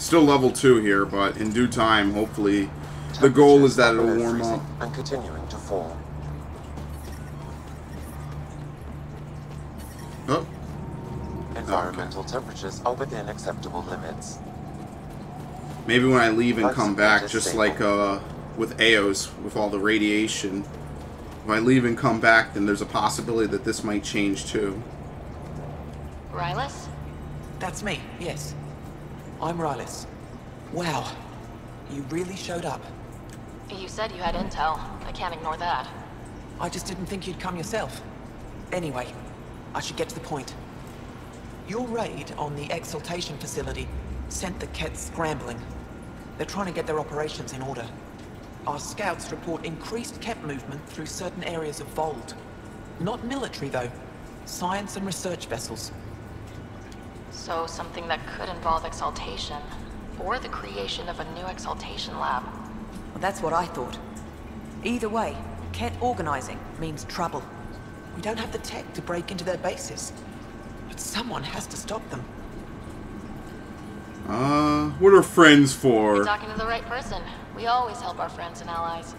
Still level 2 here, but in due time, hopefully, the goal is that it'll warm up. And continuing to fall. Oh. Environmental temperatures are within acceptable limits. Maybe when I leave and come back, just like with Eos, with all the radiation, if I leave and come back, then there's a possibility that this might change too. Rylus? That's me, yes. I'm Rylus. Wow, you really showed up. You said you had intel. I can't ignore that. I just didn't think you'd come yourself. Anyway, I should get to the point. Your raid on the exaltation facility sent the Kett scrambling. They're trying to get their operations in order. Our scouts report increased Kett movement through certain areas of Vold. Not military, though. Science and research vessels. So something that could involve exaltation, or the creation of a new exaltation lab. Well, that's what I thought. Either way, Kett organizing means trouble. We don't have the tech to break into their bases. But someone has to stop them. What are friends for? You're talking to the right person. We always help our friends and allies.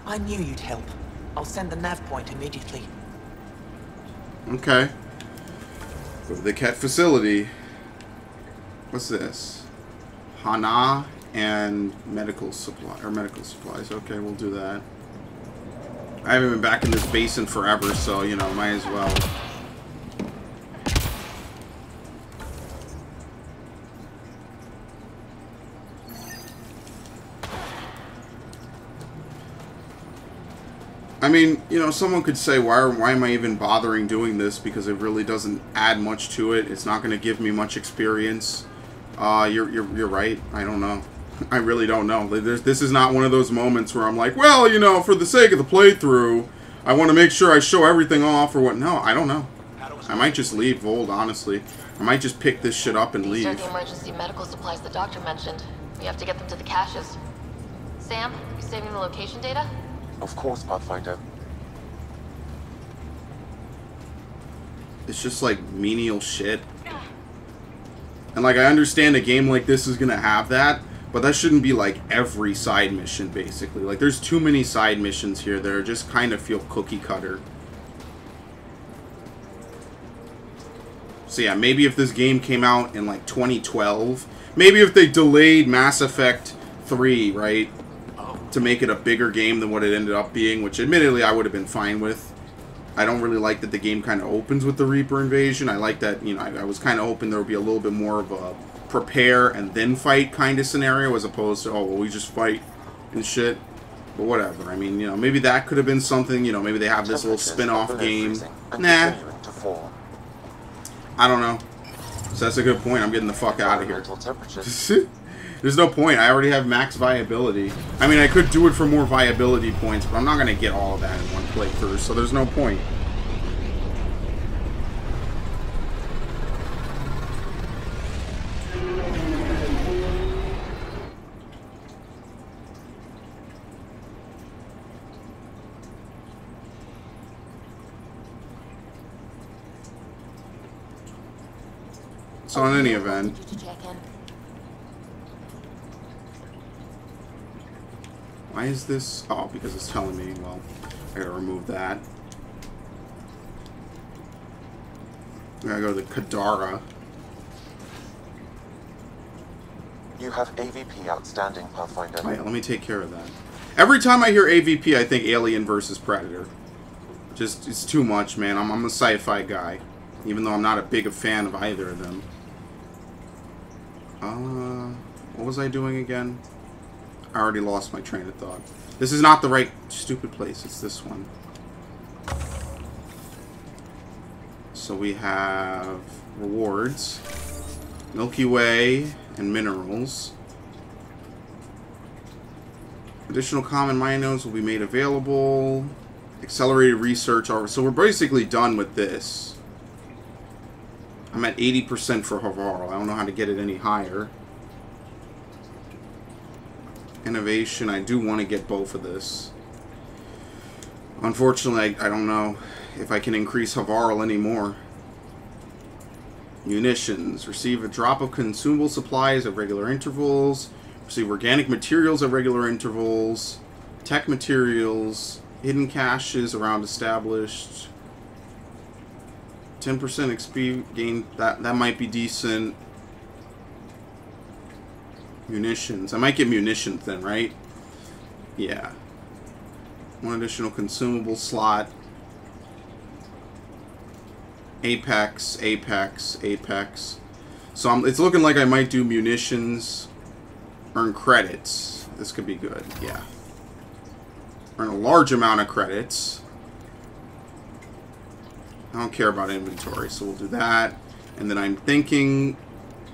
I knew you'd help. I'll send the nav point immediately. Okay. Go to the Kett facility. What's this? Hana and medical supplies. Okay, we'll do that. I haven't been back in this basin forever, so, you know, might as well. I mean, you know, someone could say, why am I even bothering doing this? Because it really doesn't add much to it. It's not going to give me much experience. You're right. I don't know. I really don't know. This is not one of those moments where I'm like, well, you know, for the sake of the playthrough, I want to make sure I show everything off or what. No, I don't know. I might just leave Vold, honestly. I might just pick this shit up and leave. These are the emergency medical supplies the doctor mentioned. We have to get them to the caches. Sam, you saving the location data? Of course, Pathfinder. It's just like menial shit. And like, I understand a game like this is gonna have that, but that shouldn't be like every side mission, basically. Like, there's too many side missions here that are just kind of feel cookie cutter. So yeah, maybe if this game came out in like 2012, maybe if they delayed Mass Effect 3, right, to make it a bigger game than what it ended up being, which admittedly I would have been fine with. I don't really like that the game kind of opens with the Reaper invasion. I like that, you know, I was kind of hoping there would be a little bit more of a prepare and then fight kind of scenario, as opposed to, oh, well, we just fight and shit. But whatever. I mean, you know, maybe that could have been something. You know, maybe they have this little spin-off game. Nah. I don't know. So that's a good point. I'm getting the fuck out of here. There's no point. I already have max viability. I mean, I could do it for more viability points, but I'm not going to get all of that in one playthrough, so there's no point. So in any event... Why is this? Oh, because it's telling me. Well, I gotta remove that. I gotta go to the Kadara. You have AVP outstanding, Pathfinder. Oh, yeah, let me take care of that. Every time I hear AVP, I think Alien versus Predator. Just, it's too much, man. I'm a sci-fi guy, even though I'm not a big fan of either of them. What was I doing again? I already lost my train of thought. This is not the right stupid place. It's this one. So we have rewards, Milky Way, and minerals. Additional common mine nodes will be made available. Accelerated research. So we're basically done with this. I'm at 80% for Havarl. I don't know how to get it any higher. Innovation, I do want to get both of this. Unfortunately, I don't know if I can increase Havarl anymore. Munitions. Receive a drop of consumable supplies at regular intervals. Receive organic materials at regular intervals. Tech materials. Hidden caches around established. 10% XP gain. That might be decent. Munitions. I might get munitions then, right? Yeah. One additional consumable slot. Apex, Apex, Apex. So it's looking like I might do munitions. Earn credits. This could be good, yeah. Earn a large amount of credits. I don't care about inventory, so we'll do that. And then I'm thinking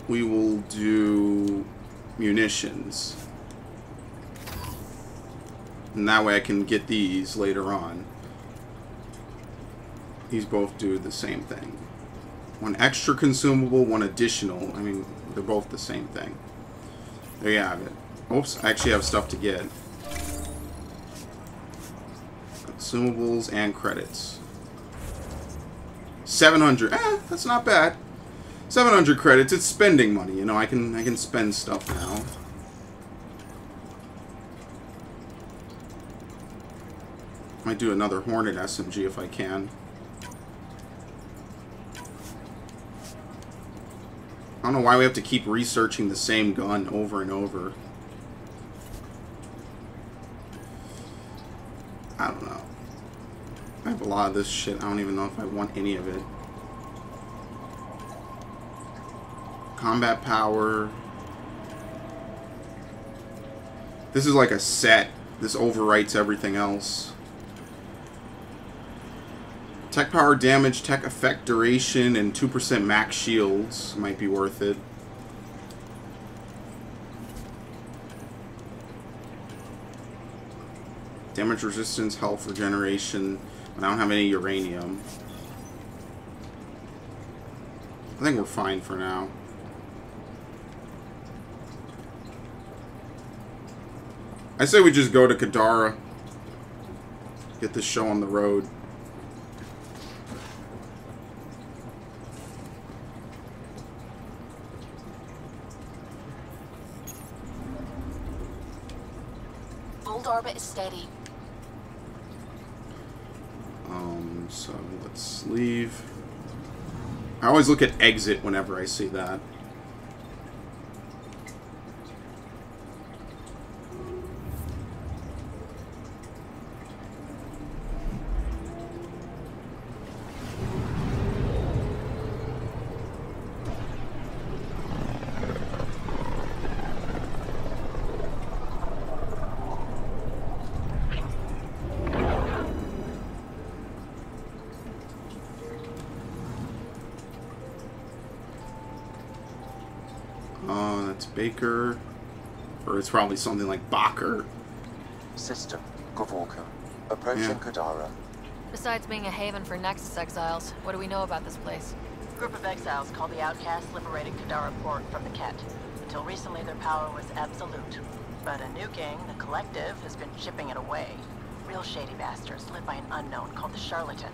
we will do munitions. And that way I can get these later on. These both do the same thing. One extra consumable, one additional. I mean, they're both the same thing. There you have it. Oops, I actually have stuff to get. Consumables and credits. 700. That's not bad. 700 credits. It's spending money. You know, I can spend stuff now. Might do another Hornet SMG if I can. I don't know why we have to keep researching the same gun over and over. I don't know. I have a lot of this shit. I don't even know if I want any of it. Combat power. This is like a set. This overwrites everything else. Tech power damage, tech effect duration, and 2% max shields might be worth it. Damage resistance, health regeneration. I don't have any uranium. I think we're fine for now. I say we just go to Kadara. Get this show on the road. Old orbit is steady. So let's leave. I always look at exit whenever I see that. Baker, or it's probably something like Bacher. System, Gavorka. Approaching Kadara. Besides being a haven for Nexus exiles, what do we know about this place? A group of exiles called the Outcasts liberated Kadara Port from the Ket. Until recently, their power was absolute. But a new gang, the Collective, has been chipping it away. Real shady bastards led by an unknown called the Charlatan.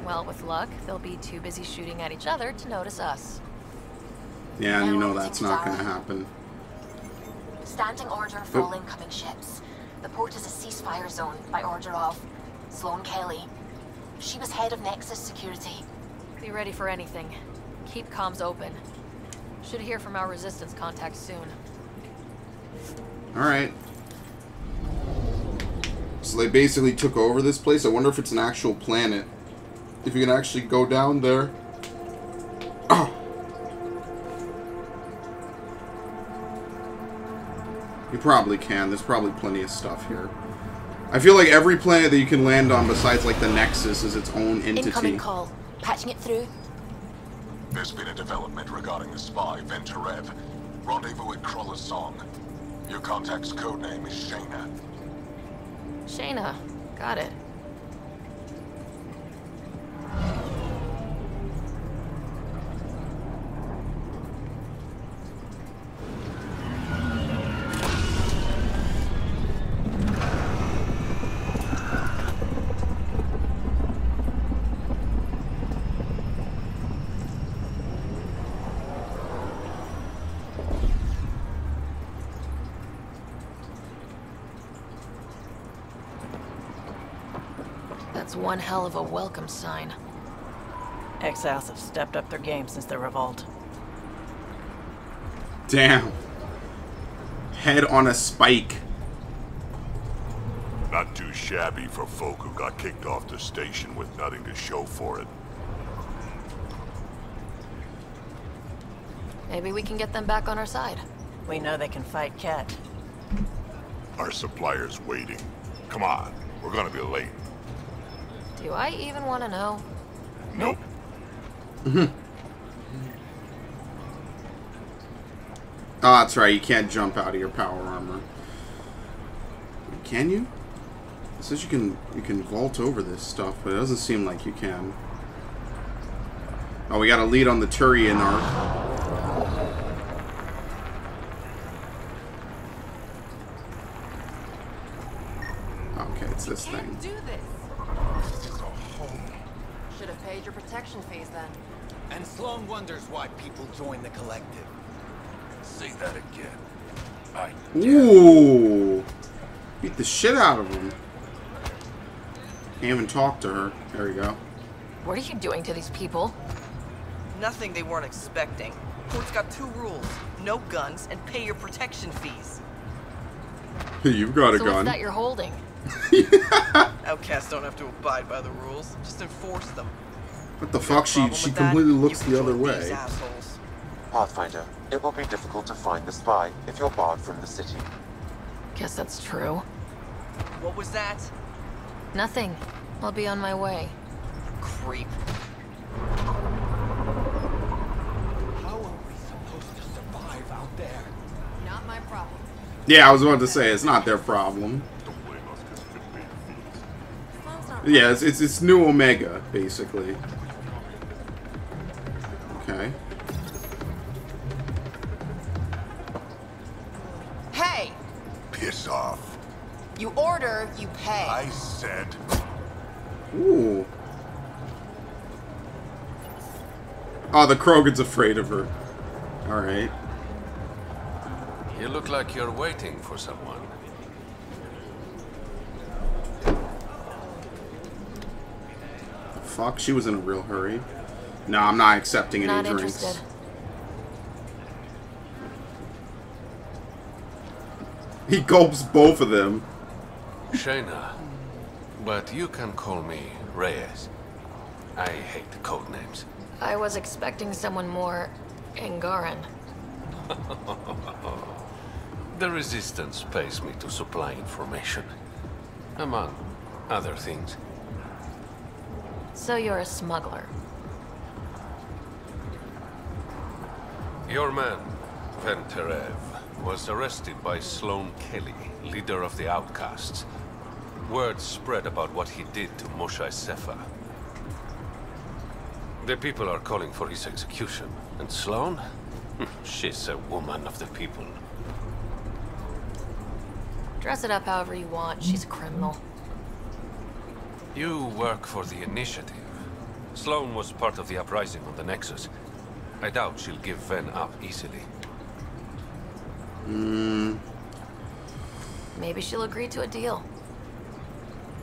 Well, with luck, they'll be too busy shooting at each other to notice us. Yeah, and you know that's not going to happen. Standing order for all incoming ships. The port is a ceasefire zone by order of Sloane Kelly. She was head of Nexus security. Be ready for anything. Keep comms open. Should hear from our resistance contacts soon. Alright. So they basically took over this place. I wonder if it's an actual planet. If you can actually go down there. Oh. You probably can. There's probably plenty of stuff here. I feel like every planet that you can land on besides like the Nexus is its own entity. Incoming call. Patching it through. There's been a development regarding the spy, Venturev. Rendezvous at Kroller's Song. Your contact's codename is Shayna. Shayna. Got it. It's one hell of a welcome sign. Exiles have stepped up their game since the revolt. Damn. Head on a spike. Not too shabby for folk who got kicked off the station with nothing to show for it. Maybe we can get them back on our side. We know they can fight Ket. Our supplier's waiting. Come on, we're gonna be late. Do I even want to know? Nope. Oh, that's right. You can't jump out of your power armor. Can you? It says you can vault over this stuff, but it doesn't seem like you can. Oh, we got a lead on the Turian arc. Okay, it's this thing. Do this. Should have paid your protection fees then. And Sloan wonders why people join the collective. Say that again. Ooh! Beat the shit out of him. Can't even talk to her. There we go. What are you doing to these people? Nothing they weren't expecting. Court's got 2 rules. No guns and pay your protection fees. You've got a So gun. what's that you're holding? Outcasts don't have to abide by the rules. Just enforce them. What the fuck? She Problem with that? completely looks You the other control these way. assholes. Pathfinder, it will be difficult to find the spy if you're barred from the city. Guess that's true. What was that? Nothing. I'll be on my way. Creep. How are we supposed to survive out there? Not my problem. Yeah, I was about to say it's not their problem. Yeah, it's New Omega basically. Okay. Hey! Piss off. You order, you pay. I said. Ooh. Oh, the Krogan's afraid of her. Alright. You look like you're waiting for someone. Fuck, she was in a real hurry. No, I'm not accepting any Not drinks. interested. He gulps both of them. Shayna, but you can call me Reyes. I hate the code names. I was expecting someone more Angaran. The Resistance pays me to supply information, among other things. So you're a smuggler. Your man, Venterev, was arrested by Sloan Kelly, leader of the Outcasts. Word spread about what he did to Moshae Sefa. The people are calling for his execution. And Sloan? She's a woman of the people. Dress it up however you want. She's a criminal. You work for the Initiative. Sloan was part of the uprising on the Nexus. I doubt she'll give Ven up easily. Maybe she'll agree to a deal.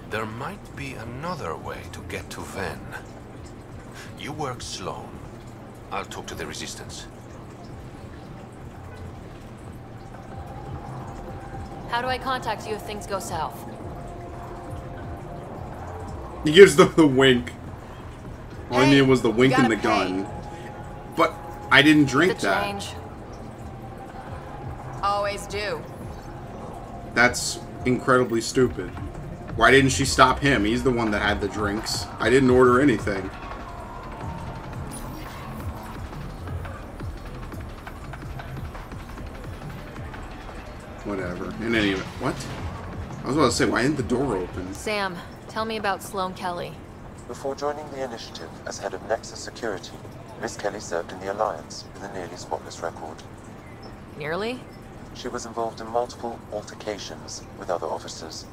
There might be another way to get to Ven. You work Sloan. I'll talk to the Resistance. How do I contact you if things go south? He gives the wink. All I Hey, needed was the wink you and the gotta gun. But I didn't drink The that. change. Always do. That's incredibly stupid. Why didn't she stop him? He's the one that had the drinks. I didn't order anything. Whatever. In any event. What? I was about to say, why didn't the door open? Sam, tell me about Sloan Kelly. Before joining the Initiative as head of Nexus Security, Miss Kelly served in the Alliance with a nearly spotless record. Nearly? She was involved in multiple altercations with other officers.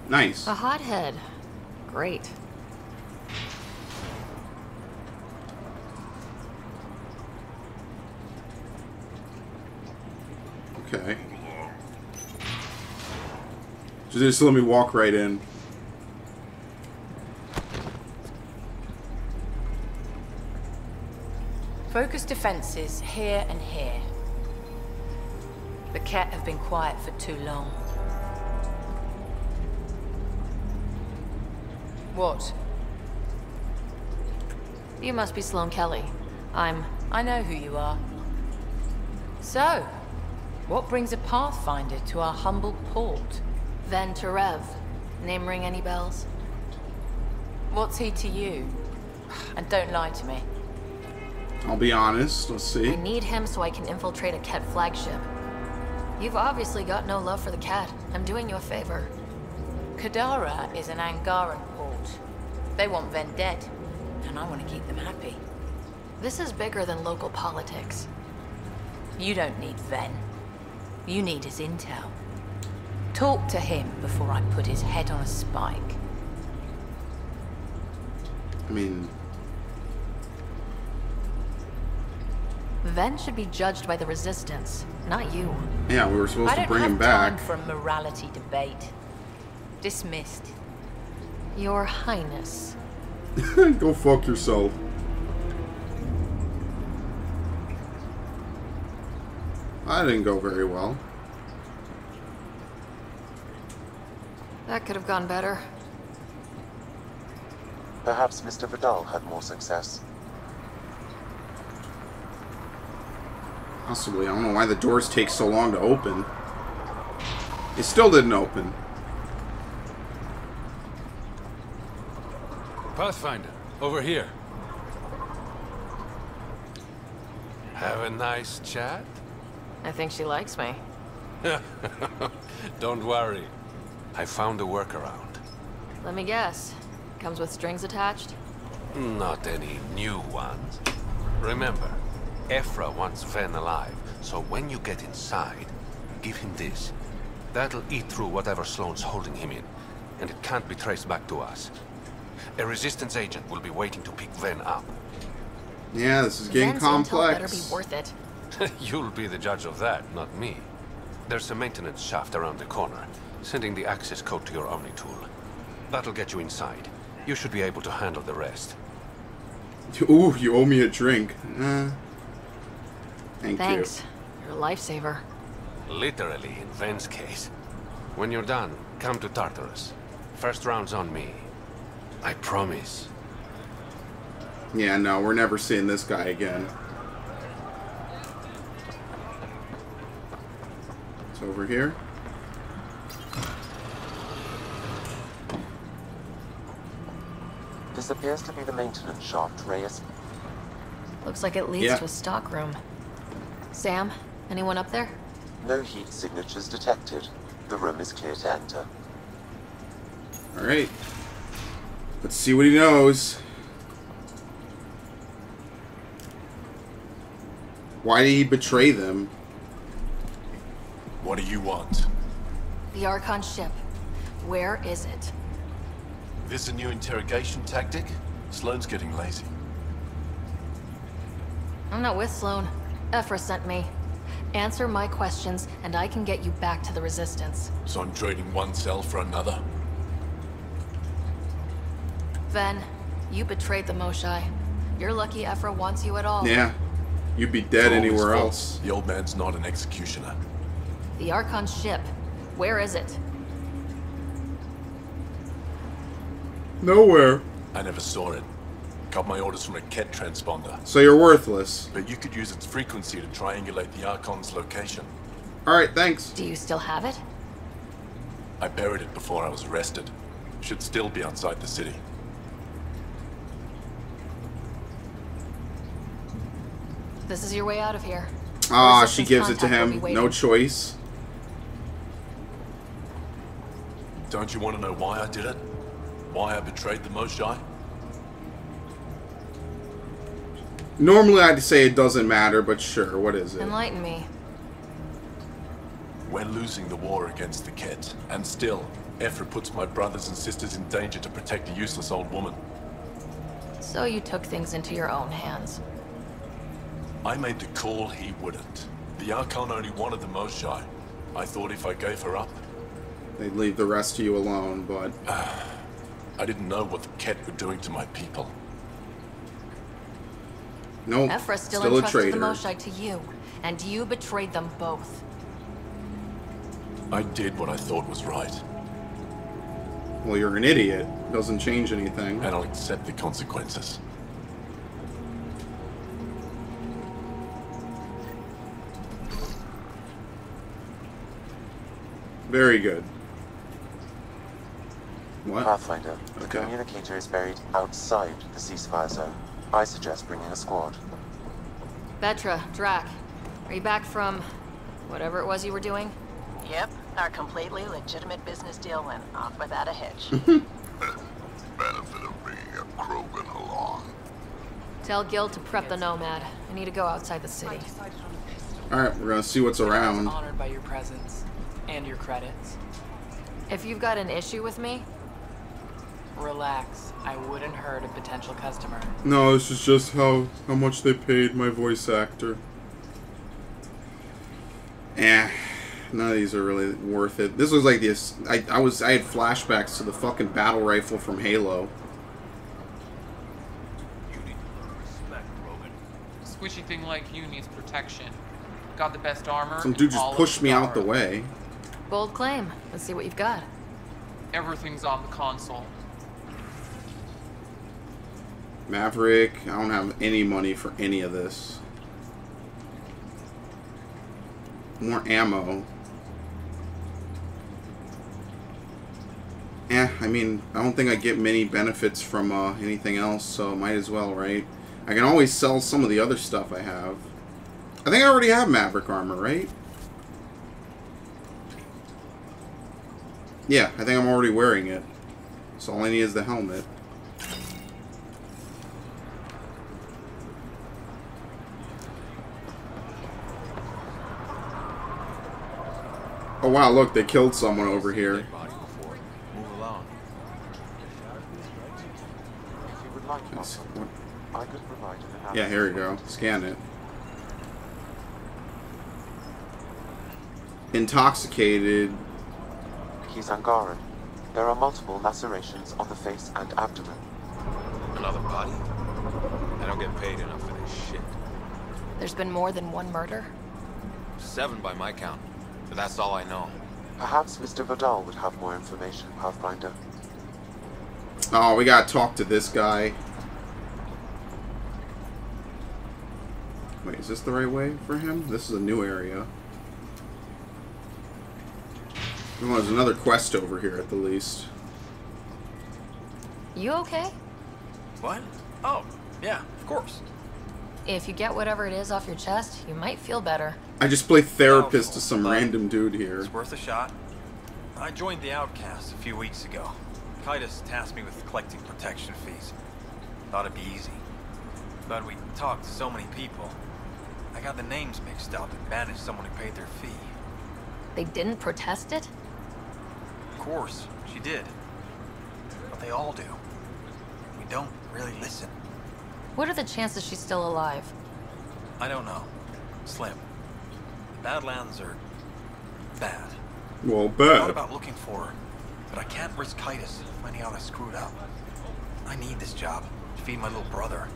Nice. A hothead. Great. Okay. Just let me walk right in. Focus defenses here and here. The Ket have been quiet for too long. What? You must be Sloane Kelly. I know who you are. So, what brings a Pathfinder to our humble port? Ven Terev. Name ring any bells? What's he to you? And don't lie to me. I'll be honest. Let's see. I need him so I can infiltrate a Ket flagship. You've obviously got no love for the Ket. I'm doing you a favor. Kadara is an Angaran port. They want Ven dead, and I want to keep them happy. This is bigger than local politics. You don't need Ven. You need his intel. Talk to him before I put his head on a spike. I mean... Ven should be judged by the Resistance, not you. Yeah, we were supposed to bring him back. I don't have time for a morality debate. Dismissed. Your Highness. Go fuck yourself. That didn't go very well. That could have gone better. Perhaps Mr. Vidal had more success. Possibly. I don't know why the doors take so long to open. It still didn't open. Pathfinder, over here. Have a nice chat? I think she likes me. Don't worry. I found a workaround. Let me guess. Comes with strings attached? Not any new ones. Remember, Ephra wants Ven alive, so when you get inside, give him this. That'll eat through whatever Sloane's holding him in, and it can't be traced back to us. A Resistance agent will be waiting to pick Ven up. Yeah, this is getting complex. Better be worth it. You'll be the judge of that, not me. There's a maintenance shaft around the corner, sending the access code to your Omni tool. That'll get you inside. You should be able to handle the rest. Ooh, you owe me a drink. Thanks. You're a lifesaver. Literally, in Ven's case. When you're done, come to Tartarus. First round's on me. I promise. Yeah, no, we're never seeing this guy again. It's over here. This appears to be the maintenance shaft, Reyes. Looks like it leads to a stockroom. Sam, anyone up there? No heat signatures detected. The room is clear to enter. Alright. Let's see what he knows. Why did he betray them? What do you want? The Archon ship. Where is it? This a new interrogation tactic? Sloane's getting lazy. I'm not with Sloane. Ephra sent me. Answer my questions, and I can get you back to the Resistance. So I'm trading one cell for another? Ven, you betrayed the Moshae. You're lucky Ephra wants you at all. Yeah. You'd be dead anywhere else. The old man's not an executioner. The Archon ship. Where is it? Nowhere. I never saw it. Got my orders from a Ket transponder. So you're worthless. But you could use its frequency to triangulate the Archon's location. Alright, thanks. Do you still have it? I buried it before I was arrested. Should still be outside the city. This is your way out of here. Ah, she gives it to him. No choice. Don't you want to know why I did it? Why I betrayed the Moshae? Normally I'd say it doesn't matter, but sure, what is it? Enlighten me. We're losing the war against the Ket, and still, Ephra puts my brothers and sisters in danger to protect a useless old woman. So you took things into your own hands. I made the call he wouldn't. The Archon only wanted the Moshae. I thought if I gave her up... They'd leave the rest of you alone, but... I didn't know what the Ket were doing to my people. Nope. Ephra still a entrusted traitor. the Moshite to you, and you betrayed them both. I did what I thought was right. Well, you're an idiot. Doesn't change anything. And I'll accept the consequences. Very good. What? Pathfinder, the Okay. communicator is buried outside the ceasefire zone. I suggest bringing a squad. Vetra, Drac, are you back from whatever it was you were doing? Yep, our completely legitimate business deal went off without a hitch. Benefit of being a Krogan along. Tell Gil to prep the Nomad. I need to go outside the city. Alright, we're gonna see what's around. I was honored by your presence and your credits. If you've got an issue with me, relax. I wouldn't hurt a potential customer. No, this is just how much they paid my voice actor. None of these are really worth it. This was like this. I had flashbacks to the fucking battle rifle from Halo. A squishy thing like you needs protection. Got the best armor. Some dude just all of pushed me out the Kadara. way. bold claim. Let's see what you've got. Everything's on the console. Maverick, I don't have any money for any of this. More ammo. I mean, I don't think I get many benefits from anything else, so might as well, right? I can always sell some of the other stuff I have. I think I already have Maverick armor, right? Yeah, I think I'm already wearing it. So all I need is the helmet. Oh wow, look, they killed someone over here. Yeah, here we go. Scan it. Intoxicated. He's Angaran. There are multiple lacerations on the face and abdomen. Another body? I don't get paid enough for this shit. There's been more than one murder? 7 by my count. But that's all I know. Perhaps Mr. Vidal would have more information, Pathfinder. Oh, we gotta talk to this guy. Wait, is this the right way for him? This is a new area. Oh, there's another quest over here at the least. You okay? What? Oh, yeah, of course. If you get whatever it is off your chest, you might feel better. I just play therapist to some random dude here. It's worth a shot. I joined the Outcasts a few weeks ago. Titus tasked me with collecting protection fees. Thought it'd be easy. But we talked to so many people. I got the names mixed up and banished someone who paid their fee. They didn't protest it? Of course, she did. But they all do. We don't really listen. What are the chances she's still alive? I don't know. Slim. The Badlands are bad. Well, I bad. thought about looking for her, but I can't risk Titus finding out I screwed up. I need this job to feed my little brother.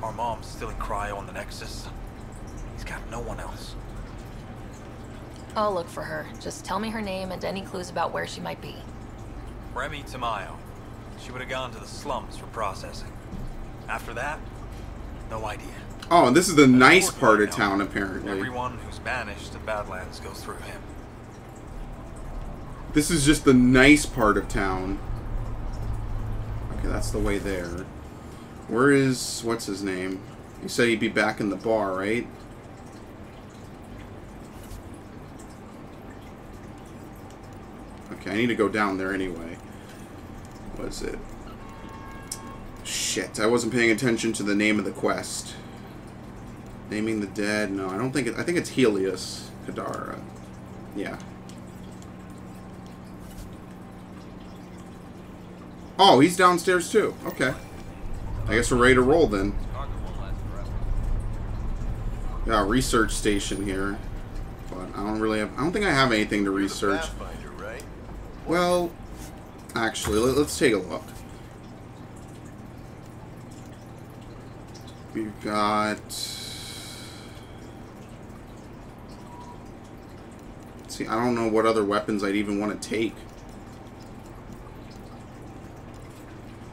Our mom's still in cryo on the Nexus. He's got no one else. I'll look for her. Just tell me her name and any clues about where she might be. Remy Tamayo. She would have gone to the slums for processing. After that, no idea. Oh, and this is the nice part of town, apparently. Everyone who's banished to Badlands goes through him. This is just the nice part of town. Okay, that's the way there. Where is... what's his name? You said he'd be back in the bar, right? Okay, I need to go down there anyway. What is it? Shit, I wasn't paying attention to the name of the quest. Naming the dead? No, I don't think it... I think it's Helios Kadara. Yeah. Oh, he's downstairs too. Okay. I guess we're ready to roll then. Yeah, research station here. But I don't really have... I don't think I have anything to research. Well, actually, let's take a look. We've got... See, I don't know what other weapons I'd even want to take.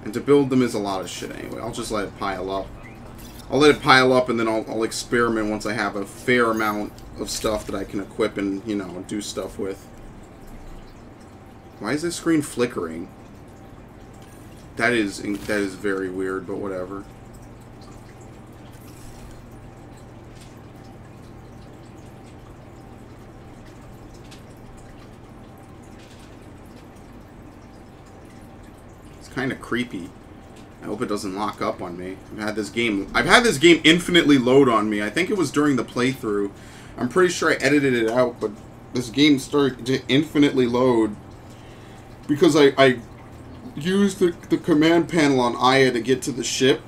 And to build them is a lot of shit anyway. I'll just let it pile up. I'll let it pile up and then I'll experiment once I have a fair amount of stuff that I can equip and, you know, do stuff with. Why is this screen flickering? That is very weird, but whatever. It's kind of creepy. I hope it doesn't lock up on me. I've had this game infinitely load on me. I think it was during the playthrough. I'm pretty sure I edited it out, but this game started to infinitely load because I used the command panel on Aya to get to the ship,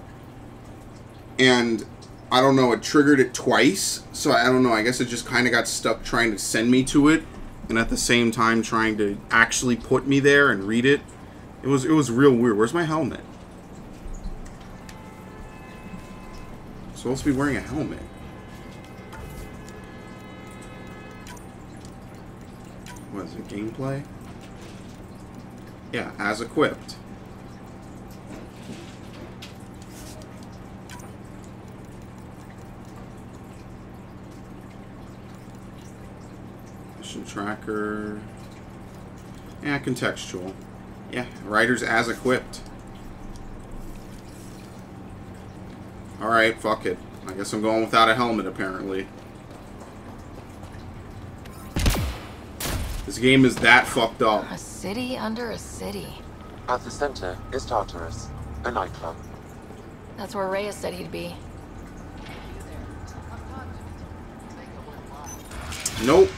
and I don't know, it triggered it twice, so I don't know, I guess it just kind of got stuck trying to send me to it, and at the same time trying to actually put me there and read it. It was real weird. Where's my helmet? I'm supposed to be wearing a helmet. What is it, gameplay? Yeah, as equipped. Mission tracker. Yeah, contextual. Yeah, riders as equipped. Alright, fuck it. I guess I'm going without a helmet, apparently. This game is that fucked up. A city under a city. At the center is Tartarus, a nightclub. That's where Reyes said he'd be. Nope.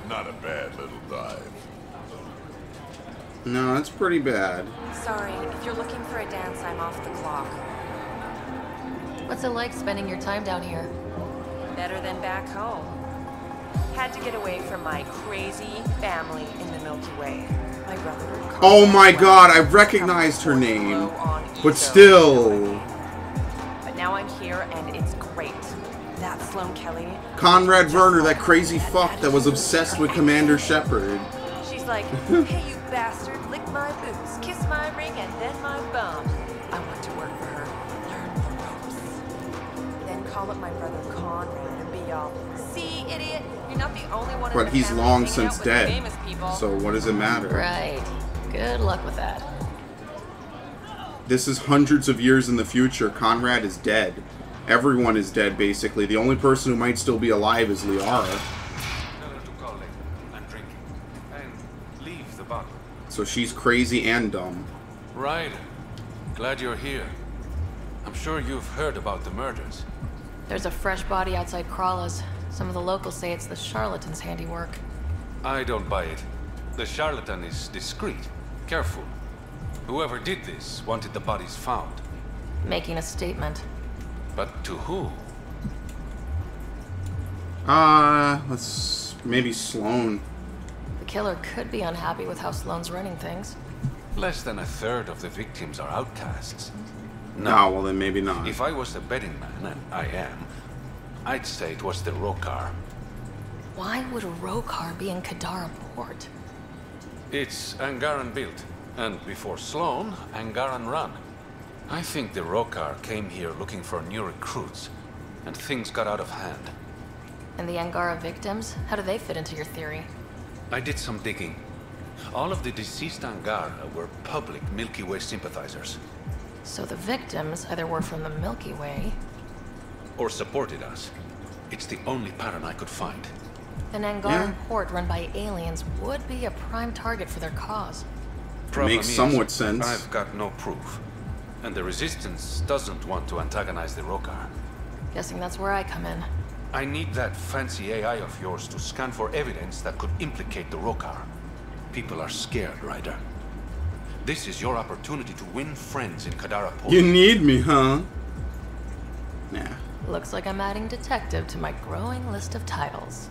Not a bad little dive. No, that's pretty bad. Sorry, if you're looking for a dance, I'm off the clock. What's it like spending your time down here? Better than back home. Had to get away from my crazy family in the Milky Way. My brother. Oh my god, I recognized her name. But still. But now I'm here and it's great. That's Sloane Kelly. Conrad Werner, that crazy fuck that was obsessed with Commander Shepard. She's like, hey you bastard, lick my boots, kiss my ring, and then my bum. I want to work for her, learn the ropes. Then call up my brother Conrad and be all, see, idiot, you're not the only one in the But he's family long hanging since out with dead. famous people. So what does it matter? Right. Good luck with that. This is hundreds of years in the future. Conrad is dead. Everyone is dead, basically. The only person who might still be alive is Liara. So she's crazy and dumb. Right. Glad you're here. I'm sure you've heard about the murders. There's a fresh body outside Krala's. Some of the locals say it's the charlatan's handiwork. I don't buy it. The charlatan is discreet, careful. Whoever did this wanted the bodies found. Making a statement. But to who? Let's... maybe Sloane. The killer could be unhappy with how Sloane's running things. Less than a third of the victims are outcasts. No, well then maybe not. If I was the betting man, and I am, I'd say it was the Rokar. Why would a Rokar be in Kadara Port? It's Angaran built, and before Sloane, Angaran run. I think the Rokar came here looking for new recruits, and things got out of hand. And the Angara victims? How do they fit into your theory? I did some digging. All of the deceased Angara were public Milky Way sympathizers. So the victims either were from the Milky Way... or supported us. It's the only pattern I could find. An Angaran port run by aliens would be a prime target for their cause. Makes somewhat sense. I've got no proof. And the Resistance doesn't want to antagonize the Rokar. Guessing that's where I come in. I need that fancy AI of yours to scan for evidence that could implicate the Rokar. People are scared, Ryder. This is your opportunity to win friends in Kadara Port. You need me, huh? Nah. Looks like I'm adding detective to my growing list of titles.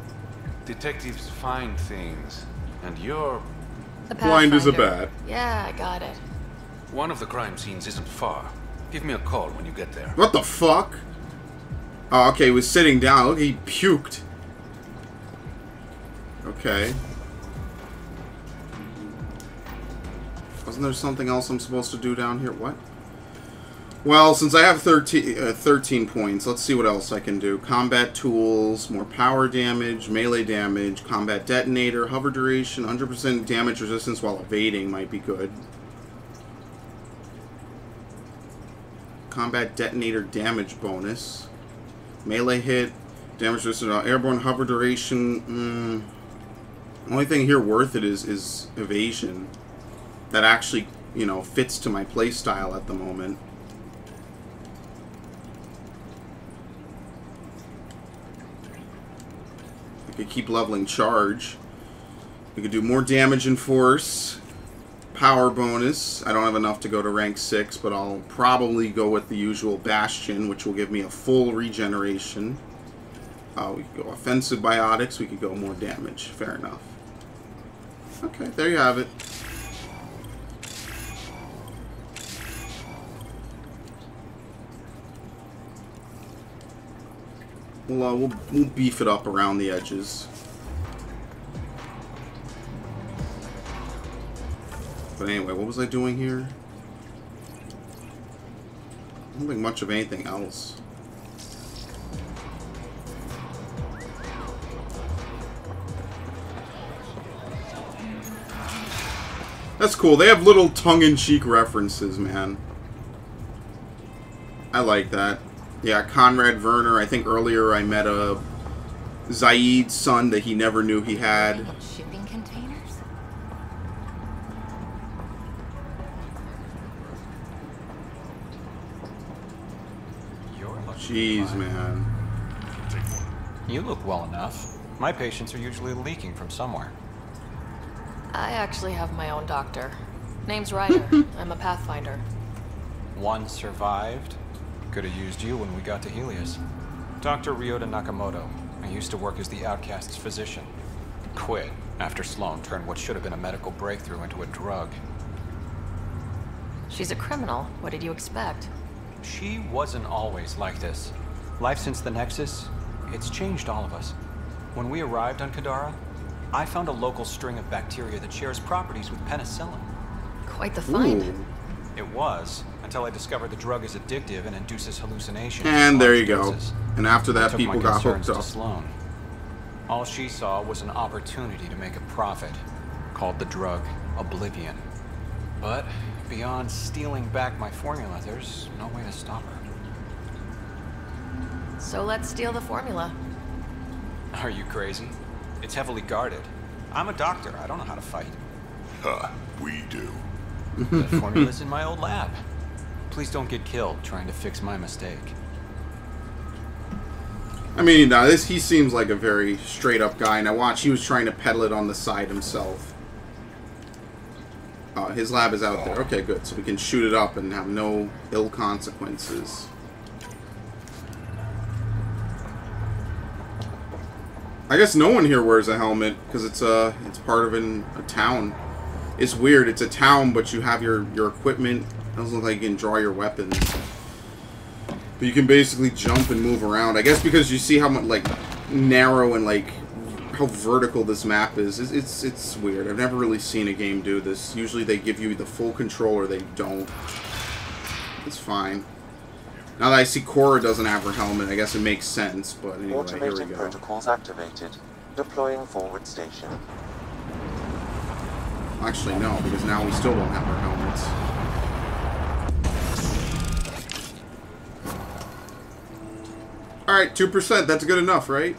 Detectives find things, and you're... The blind as a Pathfinder. bat. Yeah, I got it. One of the crime scenes isn't far. Give me a call when you get there. What the fuck? Oh, okay, he was sitting down. Look, he puked. Okay. Wasn't there something else I'm supposed to do down here? What? Well, since I have 13 points, let's see what else I can do. Combat tools, more power damage, melee damage, combat detonator, hover duration, 100% damage resistance while evading might be good. Combat detonator damage bonus. Melee hit, damage resistance, airborne hover duration. Only thing here worth it is evasion. That actually, you know, fits to my playstyle at the moment. I could keep leveling charge. We could do more damage and force. Power bonus. I don't have enough to go to rank 6, but I'll probably go with the usual Bastion, which will give me a full regeneration. We could go offensive biotics. We could go more damage. Fair enough. Okay, there you have it. We'll beef it up around the edges. But anyway, what was I doing here? I don't think much of anything else. That's cool. They have little tongue-in-cheek references, man. I like that. Yeah, Conrad Werner. I think earlier I met a Zaid's son that he never knew he had. Shipping containers? Jeez, man. You look well enough. My patients are usually leaking from somewhere. I actually have my own doctor. Name's Ryder. I'm a Pathfinder. One survived. Could have used you when we got to Helios. Dr. Ryota Nakamoto. I used to work as the Outcast's physician. Quit after Sloan turned what should have been a medical breakthrough into a drug. She's a criminal. What did you expect? She wasn't always like this. Life since the Nexus, it's changed all of us. When we arrived on Kadara, I found a local string of bacteria that shares properties with penicillin. Quite the find. Ooh. It was, until I discovered the drug is addictive and induces hallucinations. And there you go. And after that, people got hooked up. Sloan. All she saw was an opportunity to make a profit, called the drug Oblivion. But beyond stealing back my formula, there's no way to stop her. So let's steal the formula. Are you crazy? It's heavily guarded. I'm a doctor. I don't know how to fight. Huh, we do. The formula's in my old lab. Please don't get killed trying to fix my mistake. I mean, he seems like a very straight-up guy. Now watch, he was trying to peddle it on the side himself. His lab is out there. Okay, good. So we can shoot it up and have no ill consequences. I guess no one here wears a helmet because it's part of a town. It's weird. It's a town, but you have your equipment. It doesn't look like you can draw your weapons. But you can basically jump and move around. I guess because you see how much like narrow and like how vertical this map is. It's weird. I've never really seen a game do this. Usually they give you the full control or they don't. It's fine. Now that I see Cora doesn't have her helmet, I guess it makes sense. But anyway, here we Automated go. protocols activated. Deploying forward station. Actually, no, because now we still don't have our helmets. Alright, 2%. That's good enough, right?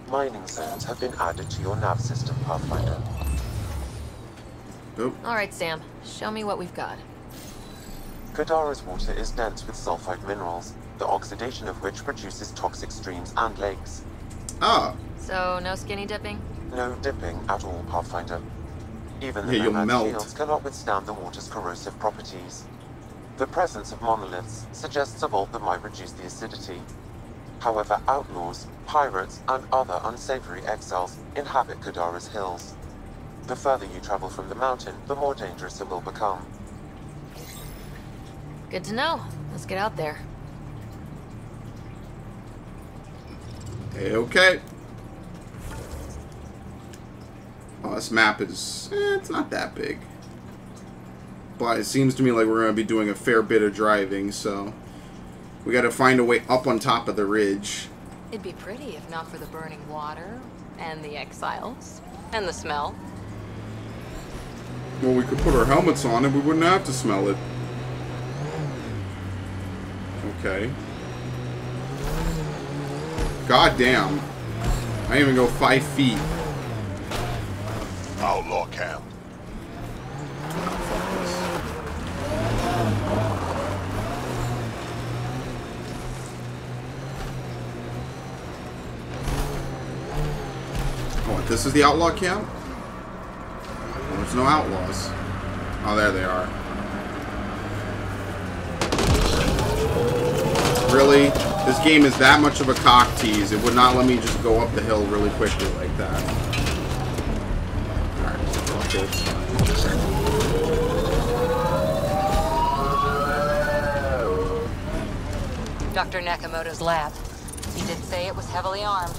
Mining zones have been added to your nav system, Pathfinder. Oh. Alright, Sam. Show me what we've got. Kadara's water is dense with sulfide minerals, the oxidation of which produces toxic streams and lakes. Ah. So, no skinny dipping? No dipping at all, Pathfinder. Even the Yeah, you'll nomad melt. fields cannot withstand the water's corrosive properties. The presence of monoliths suggests a vault that might reduce the acidity. However, outlaws, pirates, and other unsavory exiles inhabit Kadara's hills. The further you travel from the mountain, the more dangerous it will become. Good to know. Let's get out there. Okay. Oh, this map is... it's not that big. But it seems to me like we're going to be doing a fair bit of driving, so... we got to find a way up on top of the ridge. It'd be pretty if not for the burning water, and the exiles, and the smell. Well, we could put our helmets on and we wouldn't have to smell it. Okay. God damn. I didn't even go 5 feet. Outlaw camp. Oh, this is the outlaw camp? Well, there's no outlaws. Oh, there they are. Really? This game is that much of a cock tease. It would not let me just go up the hill really quickly like that. Alright, fuck it. Dr. Nakamoto's lab. He did say it was heavily armed.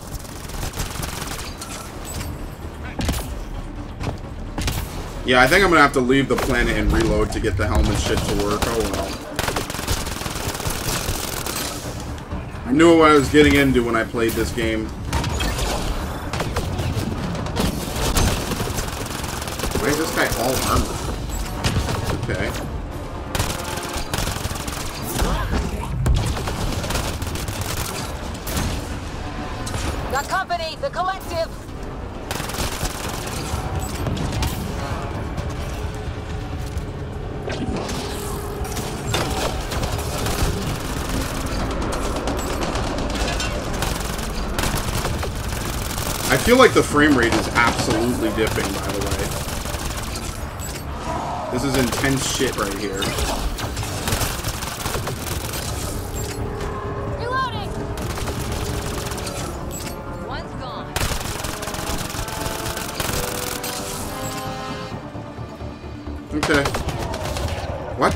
Yeah, I think I'm gonna have to leave the planet and reload to get the helmet shit to work. Oh well. I knew what I was getting into when I played this game. Why is this guy all armored? Okay. Got company! The collective! I feel like the frame rate is absolutely dipping, by the way. This is intense shit right here. Reloading! One's gone. Okay. What?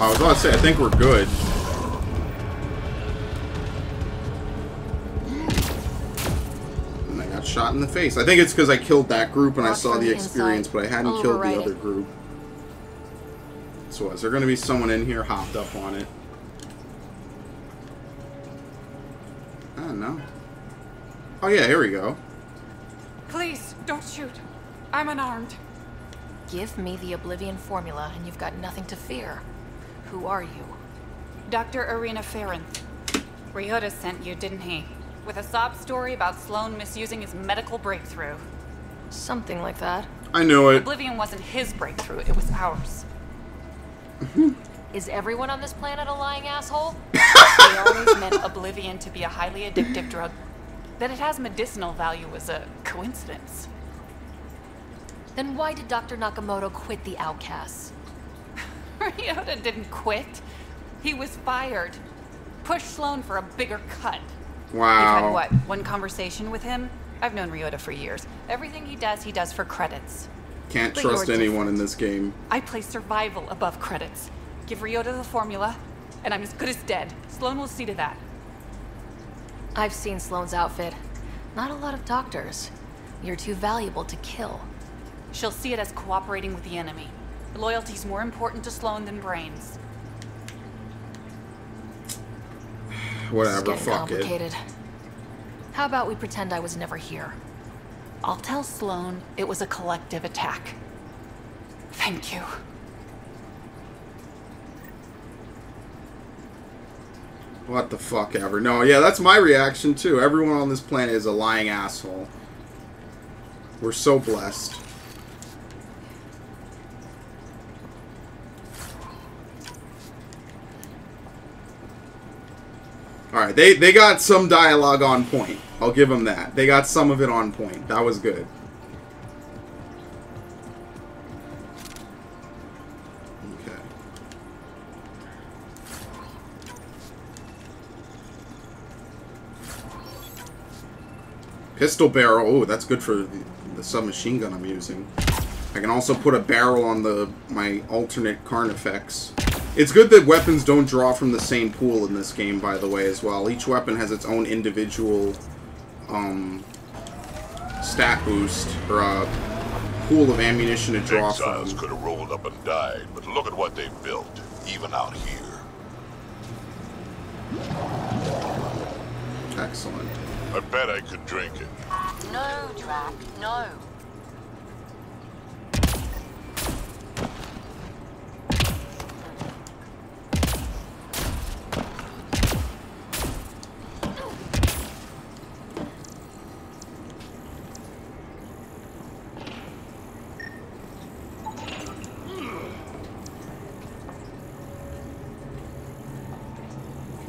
I was about to say, I think we're good. Shot in the face. I think it's because I killed that group and I saw the experience, but I hadn't killed the other group. So is there going to be someone in here hopped up on it? I don't know. Oh yeah, here we go. Please, don't shoot. I'm unarmed. Give me the Oblivion formula and you've got nothing to fear. Who are you? Dr. Irina Ferenc. Ryota sent you, didn't he? With a sob story about Sloan misusing his medical breakthrough. Something like that. I knew it. Oblivion wasn't his breakthrough, it was ours. Is everyone on this planet a lying asshole? They always meant Oblivion to be a highly addictive drug. That it has medicinal value was a coincidence. Then why did Dr. Nakamoto quit the Outcasts? Ryota didn't quit. He was fired. Pushed Sloan for a bigger cut. Wow. You've had, what, one conversation with him? I've known Ryota for years. Everything he does for credits. Can't But trust you're anyone different. in this game. I place survival above credits. Give Ryota the formula, and I'm as good as dead. Sloan will see to that. I've seen Sloan's outfit. Not a lot of doctors. You're too valuable to kill. She'll see it as cooperating with the enemy. Loyalty's more important to Sloan than brains. Whatever, It's fuck complicated. How about we pretend I was never here? I'll tell Sloan it was a collective attack. Thank you. What the fuck ever. No, yeah, that's my reaction too. Everyone on this planet is a lying asshole. We're so blessed. Alright, they got some dialogue on point. I'll give them that. They got some of it on point. That was good. Okay. Pistol barrel. Oh, that's good for the submachine gun I'm using. I can also put a barrel on my alternate Carnifex. It's good that weapons don't draw from the same pool in this game, by the way, as well. Each weapon has its own individual stat boost, or pool of ammunition to draw Exiles from. could have rolled up and died, but look at what they've built, even out here. Excellent. I bet I could drink it. No, Drac, no.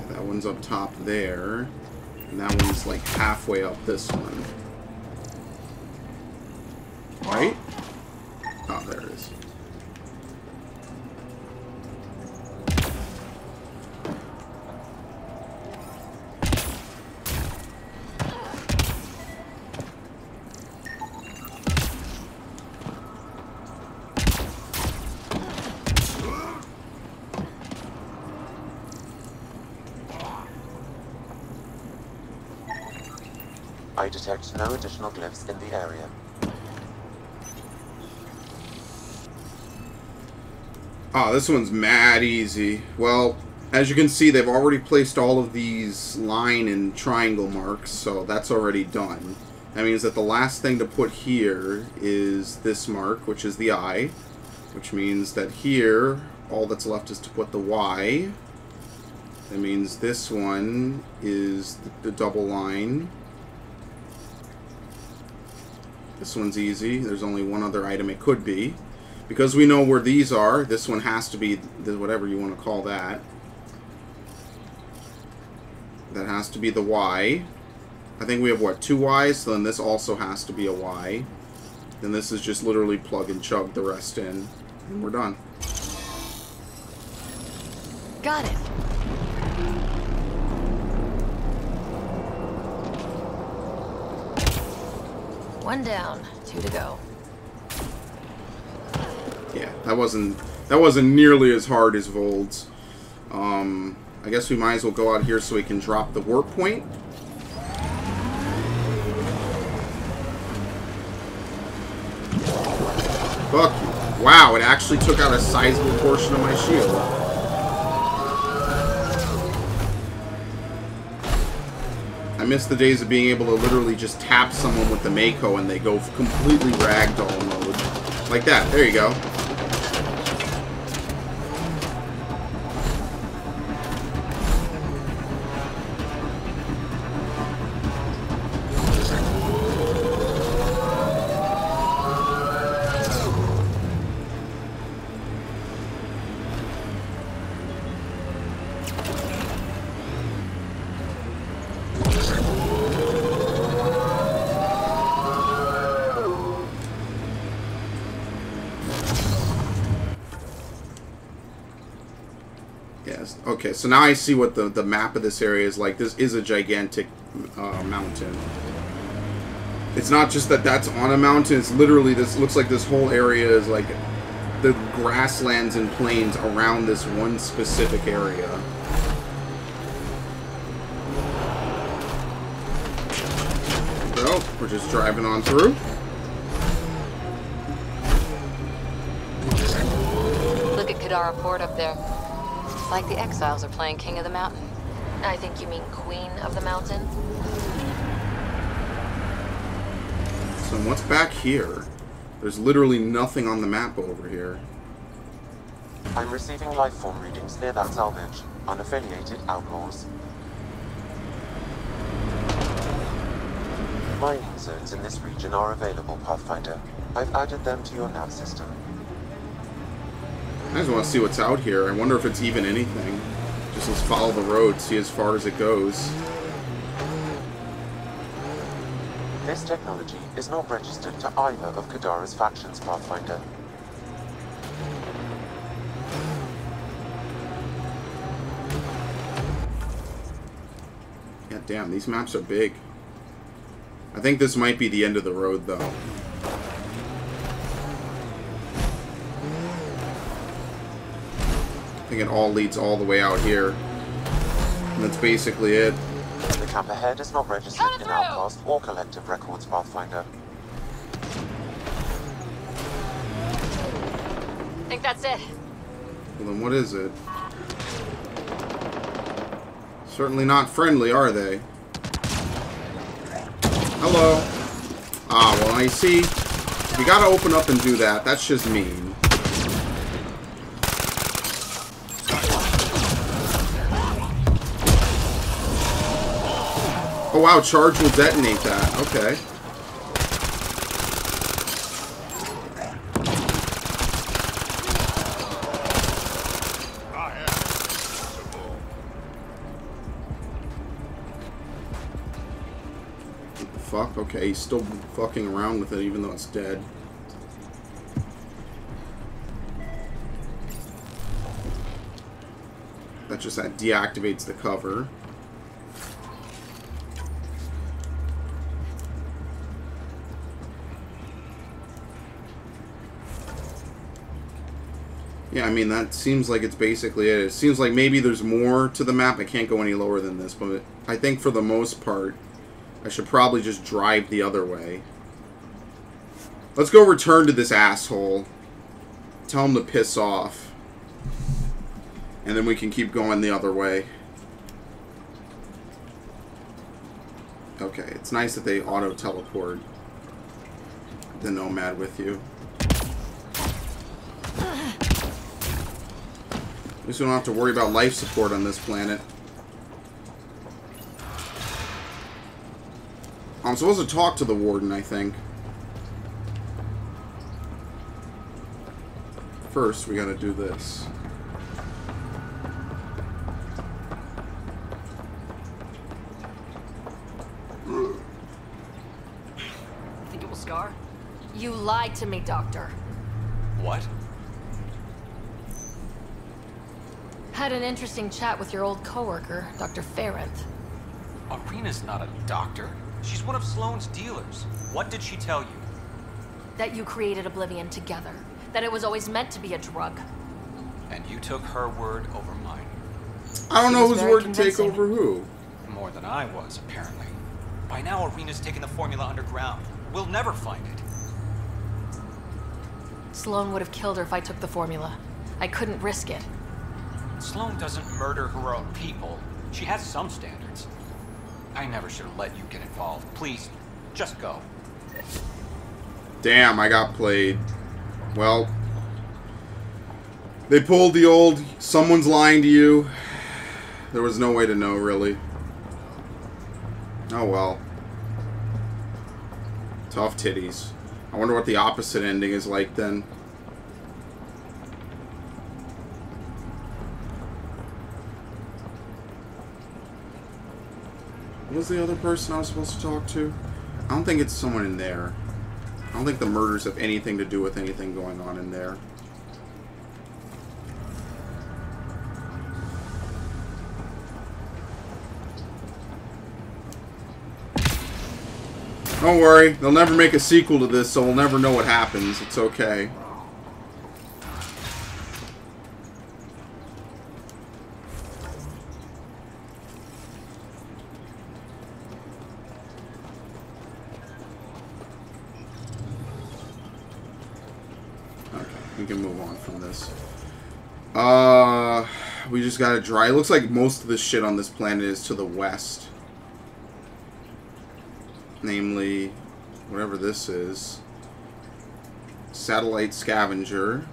That one's up top there, and that one's like halfway up this one. Right? Oh, there it is. I detect no additional glyphs in the area. Oh, this one's mad easy. Well, as you can see, they've already placed all of these line and triangle marks, so that's already done. That means that the last thing to put here is this mark, which is the I, which means that here, all that's left is to put the Y. That means this one is the double line. This one's easy. There's only one other item it could be. Because we know where these are, this one has to be whatever you want to call that. That has to be the Y. I think we have, what, 2 Ys? So then this also has to be a Y. Then this is just literally plug and chug the rest in. And we're done. Got it. One down, 2 to go. Yeah, that wasn't nearly as hard as Vold's. I guess we might as well go out here so we can drop the warp point. Fuck you. Wow, it actually took out a sizable portion of my shield. I miss the days of being able to literally just tap someone with the Mako and they go completely ragdoll mode. Like that. There you go. Okay, so now I see what the map of this area is like. This is a gigantic mountain. It's not just that that's on a mountain. It's literally, this looks like this whole area is like the grasslands and plains around this one specific area. So, we're just driving on through. Look at Kadara Port up there. It's like the Exiles are playing King of the Mountain. I think you mean Queen of the Mountain. So what's back here? There's literally nothing on the map over here. I'm receiving life form readings near that salvage. Unaffiliated outlaws. Mining zones in this region are available, Pathfinder. I've added them to your nav system. I just want to see what's out here. I wonder if it's even anything. Just let's follow the road, see as far as it goes. This technology is not registered to either of Kadara's factions, Pathfinder. God damn, these maps are big. I think this might be the end of the road, though. think it all leads all the way out here. And that's basically it. The camp ahead is not registered in Outcast or Collective Records, Pathfinder. Think that's it. Well, then what is it? Certainly not friendly, are they? Hello. Ah, well, I see. You gotta open up and do that. That's just mean. Oh, wow. Charge will detonate that. Okay. Fuck, okay, he's still fucking around with it even though it's dead. That just deactivates the cover. Yeah, I mean, that seems like it's basically it. It seems like maybe there's more to the map. I can't go any lower than this, but I think for the most part, I should probably just drive the other way. Let's go return to this asshole. Tell him to piss off. And then we can keep going the other way. Okay, it's nice that they auto-teleport the Nomad with you. At least we don't have to worry about life support on this planet. I'm supposed to talk to the warden, I think. First, we gotta do this. Think it will scar? You lied to me, Doctor. What? Had an interesting chat with your old coworker, Dr. Ferrant. Arena's not a doctor. She's one of Sloane's dealers. What did she tell you? That you created Oblivion together. That it was always meant to be a drug. And you took her word over mine. I don't know whose word to take over who. More than I was, apparently. By now, Arena's taken the formula underground. We'll never find it. Sloane would have killed her if I took the formula. I couldn't risk it. Sloane doesn't murder her own people. She has some standards. I never should have let you get involved. Please, just go. Damn, I got played. Well, they pulled the old, someone's lying to you. There was no way to know, really. Oh well. Tough titties. I wonder what the opposite ending is like then. What was the other person I was supposed to talk to? I don't think it's someone in there. I don't think the murders have anything to do with anything going on in there. Don't worry, they'll never make a sequel to this, so we'll never know what happens. It's okay. We can move on from this. We just gotta drive. It looks like most of the shit on this planet is to the west. Namely, whatever this is. Satellite Scavenger.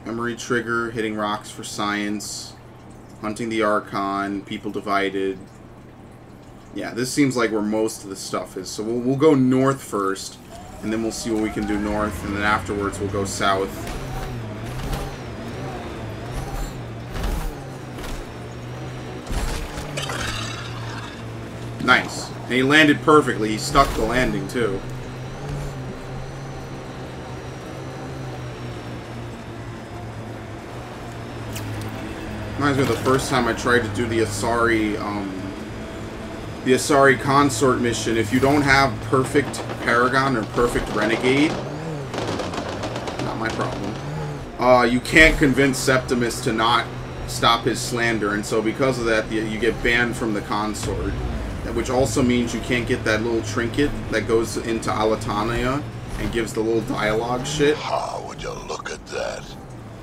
Memory Trigger, hitting rocks for science. Hunting the Archon, people divided. Yeah, this seems like where most of the stuff is. So we'll go north first. And then we'll see what we can do north, and then afterwards we'll go south. Nice. And he landed perfectly. He stuck the landing, too. Reminds me of the first time I tried to do the Asari Consort mission. If you don't have perfect Paragon or perfect Renegade, not my problem. you can't convince Septimus to not stop his slander, and so because of that, you get banned from the consort. Which also means you can't get that little trinket that goes into Alatania and gives the little dialogue shit. How would you look at that?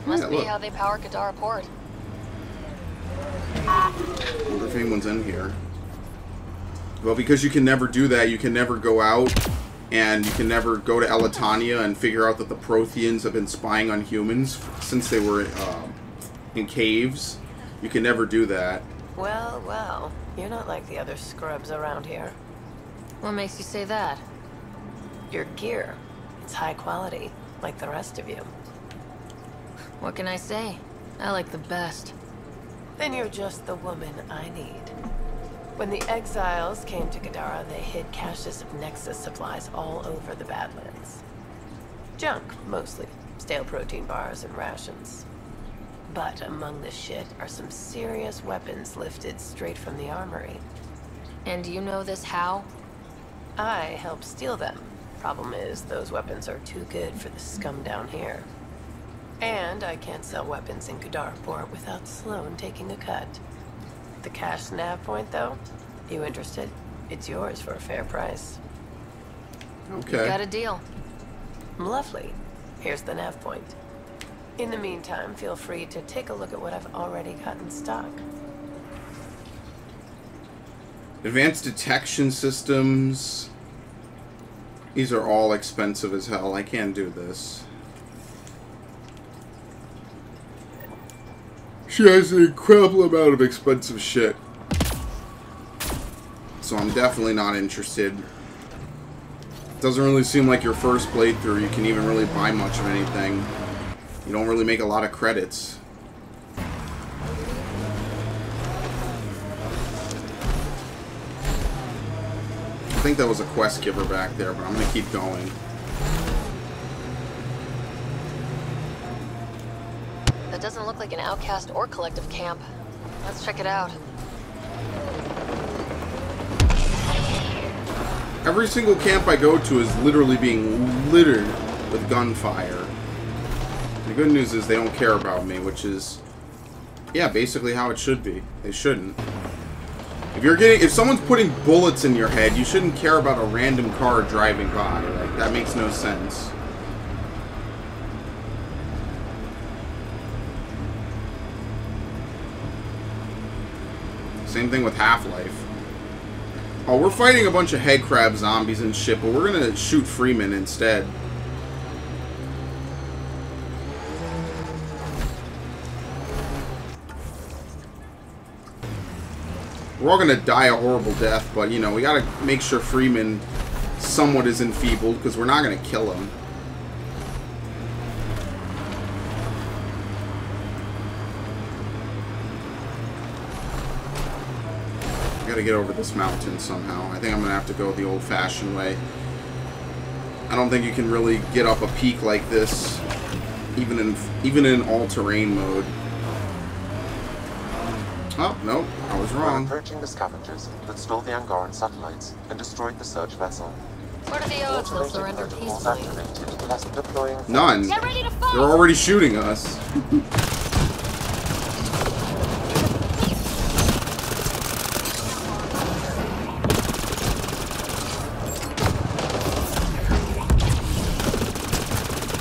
Must be how they power Kadara Port. I wonder if anyone's in here. Well, because you can never do that, you can never go out, and you can never go to Alatania and figure out that the Protheans have been spying on humans since they were in caves. You can never do that. Well, well. You're not like the other scrubs around here. What makes you say that? Your gear. It's high quality, like the rest of you. What can I say? I like the best. Then you're just the woman I need. When the exiles came to Kadara, they hid caches of Nexus supplies all over the Badlands. Junk, mostly. Stale protein bars and rations. But among the shit are some serious weapons lifted straight from the armory. And you know this how? I helped steal them. Problem is, those weapons are too good for the scum down here. And I can't sell weapons in Kadara Port without Sloan taking a cut. The cash nav point, though? You interested? It's yours for a fair price. Okay. You got a deal. Lovely. Here's the nav point. In the meantime, feel free to take a look at what I've already got in stock. Advanced detection systems. These are all expensive as hell. I can't do this. She has an incredible amount of expensive shit. So I'm definitely not interested. Doesn't really seem like your first playthrough you can even really buy much of anything. You don't really make a lot of credits. I think that was a quest giver back there, but I'm gonna keep going. That doesn't look like an outcast or collective camp. Let's check it out. Every single camp I go to is literally being littered with gunfire. The good news is they don't care about me, which is, yeah, basically how it should be. They shouldn't. If someone's putting bullets in your head, you shouldn't care about a random car driving by. Like, that makes no sense. Same thing with Half-Life. Oh, we're fighting a bunch of headcrab zombies and shit, but we're gonna shoot Freeman instead. We're all gonna die a horrible death, but, you know, we gotta make sure Freeman somewhat is enfeebled, because we're not gonna kill him. I gotta get over this mountain somehow. I think I'm gonna have to go the old-fashioned way. I don't think you can really get up a peak like this, even in all-terrain mode. Oh, no, I was wrong. We're approaching the scavengers that stole the Angaran satellites and destroyed the search vessel. What are the odds they'll surrender peacefully? None. Get ready to fight! They're already shooting us.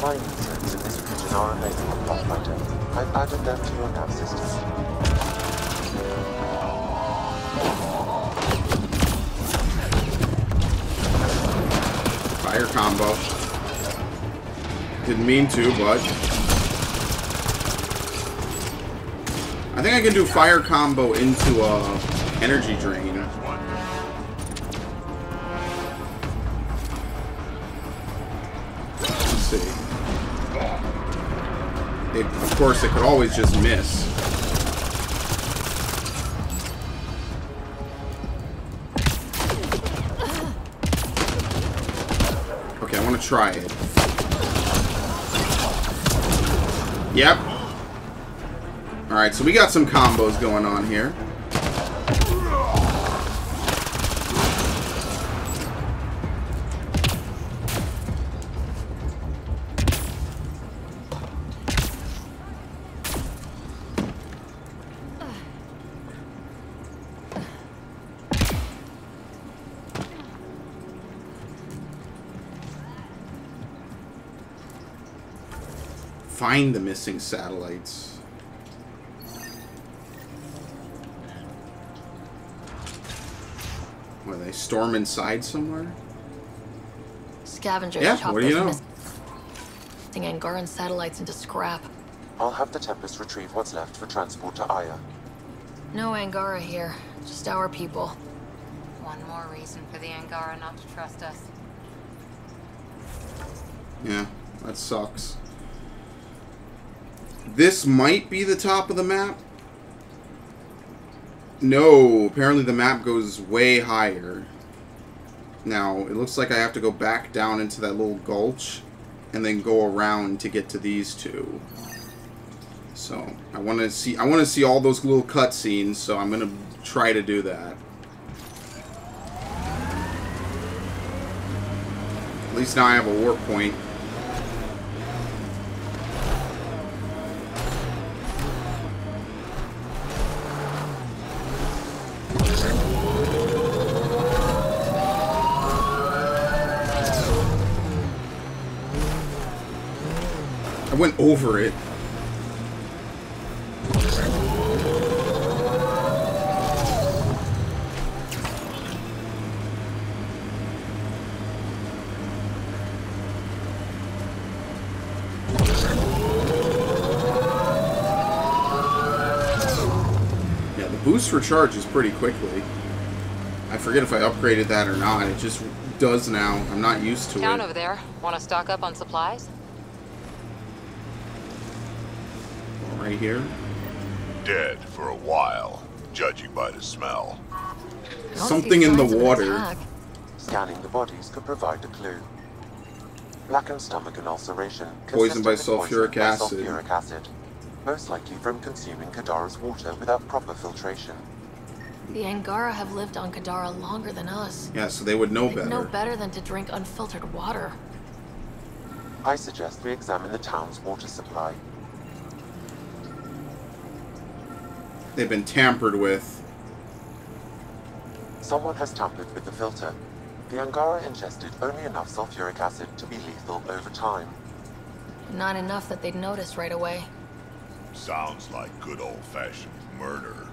Mining zones in this region are available, Pathfinder. I've added them to your nav system. Fire combo. Didn't mean to, but I think I can do fire combo into a energy drain. Let's see. Of course, it could always just miss. Okay, I want to try it. Yep. Alright, so we got some combos going on here. Find the missing satellites. What, they storm inside somewhere? Scavengers Yeah, chop what do you those know? missing Angaran satellites into scrap. I'll have the Tempest retrieve what's left for transport to Aya. No Angara here, just our people. One more reason for the Angara not to trust us. Yeah, that sucks. This might be the top of the map. No, apparently the map goes way higher. Now, it looks like I have to go back down into that little gulch and then go around to get to these two. So, I want to see all those little cutscenes, so I'm going to try to do that. At least now I have a warp point. I went over it. Yeah, the boost recharges pretty quickly. I forget if I upgraded that or not. It just does now. I'm not used to Town it. over there. Want to stock up on supplies? Right here. Dead for a while, judging by the smell. Something in the water. Scanning the bodies could provide a clue. Blackened stomach and ulceration. Poisoned by consistent with sulfuric poison by acid. sulfuric acid. Most likely from consuming Kadara's water without proper filtration. The Angara have lived on Kadara longer than us. Yeah, so they would know They'd better. know better than to drink unfiltered water. I suggest we examine the town's water supply. They've been tampered with. Someone has tampered with the filter. The Angara ingested only enough sulfuric acid to be lethal over time. Not enough that they'd notice right away. Sounds like good old-fashioned murder.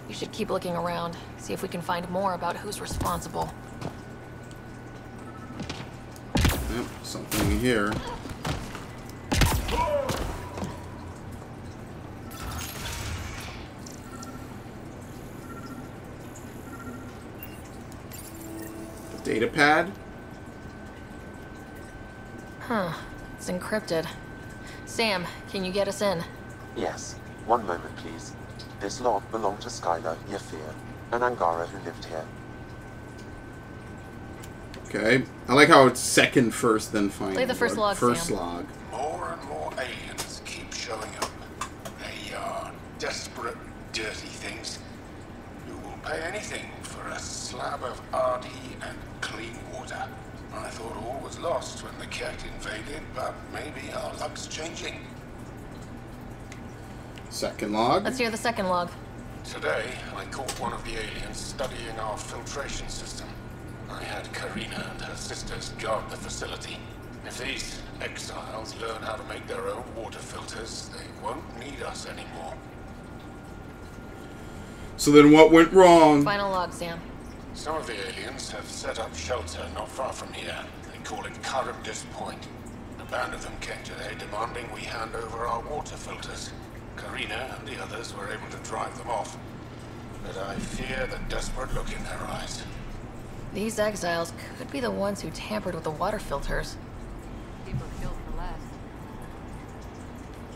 We should keep looking around, see if we can find more about who's responsible. Yep, something here. The data pad? Huh. It's encrypted. Sam, can you get us in? Yes. One moment, please. This log belonged to Skylar Yafir, an Angara who lived here. Okay. I like how it's second first, then final. Play the first log, First Sam. log. More and more aliens keep showing up. They are desperate, dirty things who will pay anything for a slab of RD and clean water. I thought all was lost when the Ket invaded, but maybe our luck's changing. Second log. Let's hear the second log. Today, I caught one of the aliens studying our filtration system. I had Karina and her sisters guard the facility. If these exiles learn how to make their own water filters, they won't need us anymore. So then what went wrong? Final log, Sam. Some of the aliens have set up shelter not far from here. They call it Karabdis Point. A band of them came today demanding we hand over our water filters. Karina and the others were able to drive them off. But I fear the desperate look in their eyes. These exiles could be the ones who tampered with the water filters. People killed for less.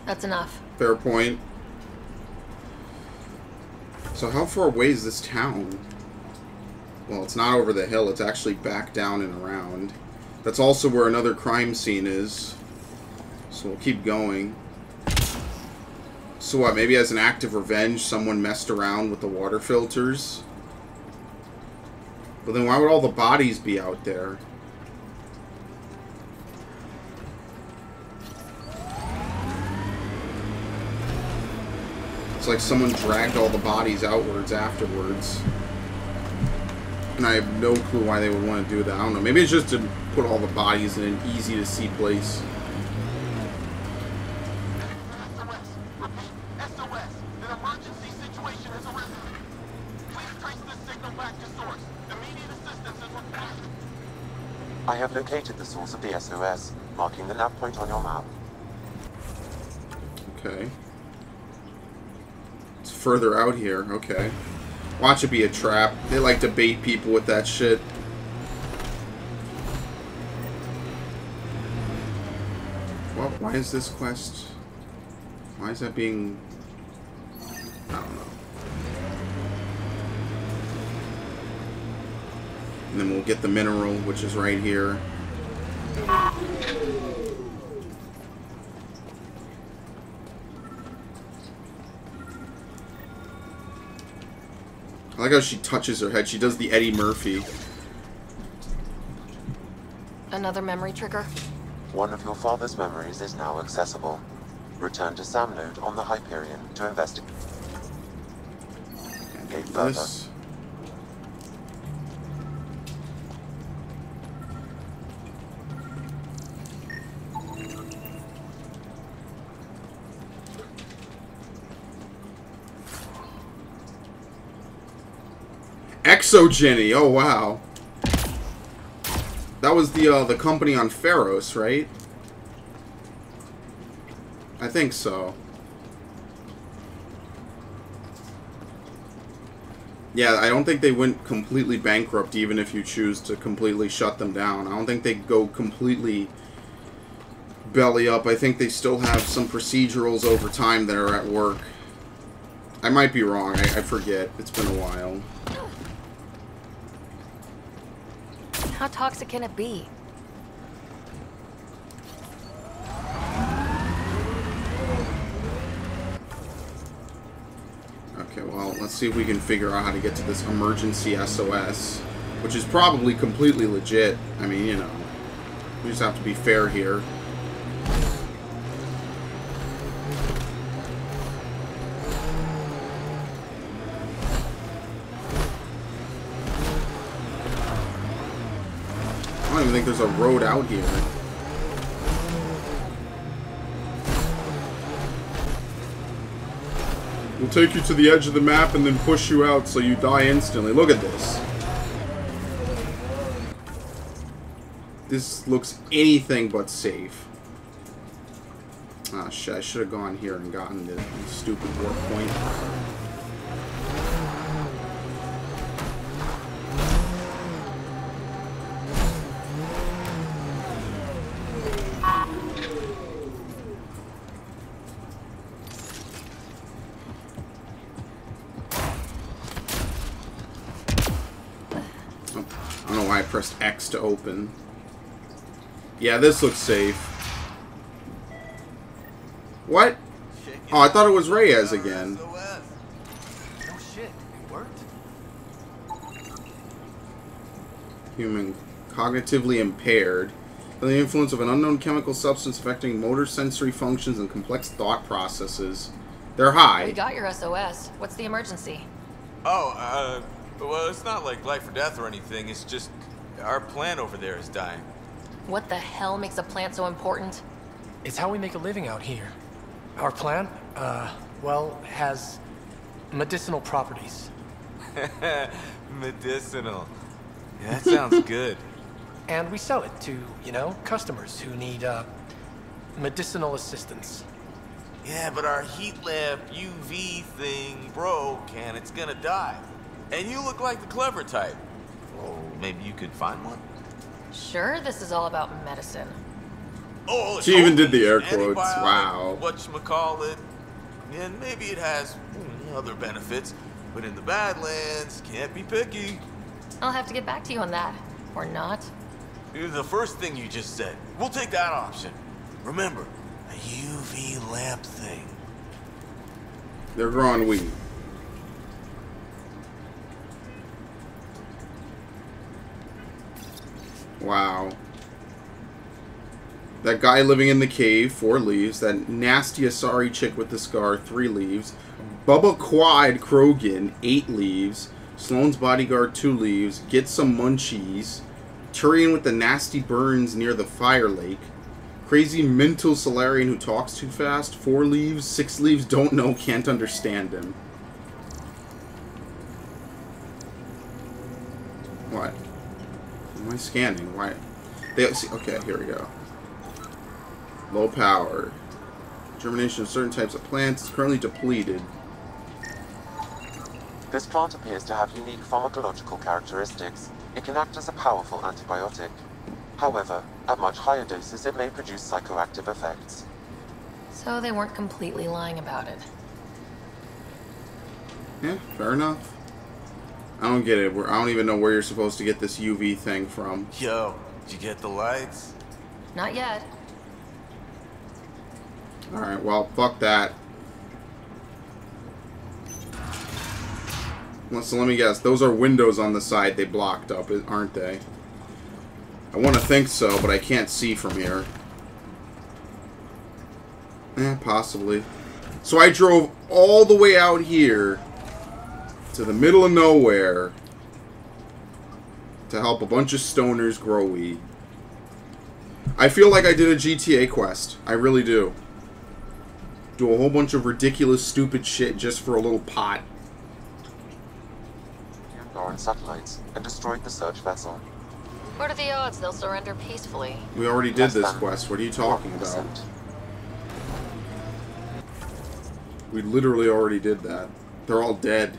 That's enough. Fair point. So how far away is this town? Well, it's not over the hill. It's actually back down and around. That's also where another crime scene is. So we'll keep going. So what, maybe as an act of revenge, someone messed around with the water filters? But then why would all the bodies be out there? It's like someone dragged all the bodies outwards afterwards. And I have no clue why they would want to do that. I don't know. Maybe it's just to put all the bodies in an easy-to-see place. I have located the source of the SOS, marking the nav point on your map. Okay. It's further out here. Okay. Watch it be a trap. They like to bait people with that shit. Well, why is this quest... Why is that being... I don't know. And then we'll get the mineral, which is right here. I like how she touches her head. She does the Eddie Murphy. Another memory trigger? One of your father's memories is now accessible. Return to Sam Node on the Hyperion to investigate further. This. Exogeny. Oh wow. That was the company on Pharos, right? I think so. Yeah, I don't think they went completely bankrupt even if you choose to completely shut them down. I don't think they go completely belly up. I think they still have some procedurals over time that are at work. I might be wrong. I forget. It's been a while. How toxic can it be? Okay, well, let's see if we can figure out how to get to this emergency SOS, which is probably completely legit. I mean, you know, we just have to be fair here. I don't even think there's a road out here. We'll take you to the edge of the map and then push you out so you die instantly. Look at this. This looks anything but safe. Ah, shit. I should have gone here and gotten the stupid warp point. I don't know why I pressed X to open. Yeah, this looks safe. What? Oh, I thought it was Reyes again. No shit, it worked. Human. Cognitively impaired. Under the influence of an unknown chemical substance affecting motor sensory functions and complex thought processes. They're high. We got your SOS. What's the emergency? Oh, well, it's not like life or death or anything. It's just our plant over there is dying. What the hell makes a plant so important? It's how we make a living out here. Our plant, well, has medicinal properties. Medicinal. Yeah, that sounds good. And we sell it to, you know, customers who need, medicinal assistance. Yeah, but our heat lamp UV thing broke and it's gonna die. And you look like the clever type. Well, maybe you could find one? Sure, this is all about medicine. Oh, She even did the air quotes. Wow. Whatchamacallit. And maybe it has other benefits, but in the Badlands, can't be picky. I'll have to get back to you on that. Or not. The first thing you just said. We'll take that option. Remember, a UV lamp thing. They're growing weed. Wow. That guy living in the cave, 4 leaves. That nasty Asari chick with the scar, 3 leaves. Bubba Quad Krogan, 8 leaves. Sloane's bodyguard, 2 leaves. Get some munchies. Turian with the nasty burns near the fire lake. Crazy mental Solarian who talks too fast, 4 leaves. 6 leaves, don't know, can't understand him. What? Am I scanning? Why? They see, okay, here we go. Low power. Germination of certain types of plants is currently depleted. This plant appears to have unique pharmacological characteristics. It can act as a powerful antibiotic. However, at much higher doses, it may produce psychoactive effects. So they weren't completely lying about it. Yeah, fair enough. I don't get it. I don't even know where you're supposed to get this UV thing from. Yo, did you get the lights? Not yet. Alright, well, fuck that. So let me guess. Those are windows on the side they blocked up, aren't they? I want to think so, but I can't see from here. Possibly. So I drove all the way out here to the middle of nowhere to help a bunch of stoners grow weed. I feel like I did a GTA quest. I really do. Do a whole bunch of ridiculous, stupid shit just for a little pot. Ignored satellites and destroyed the search vessel. What are the odds they'll surrender peacefully? We already did this quest. What are you talking about? We literally already did that. They're all dead.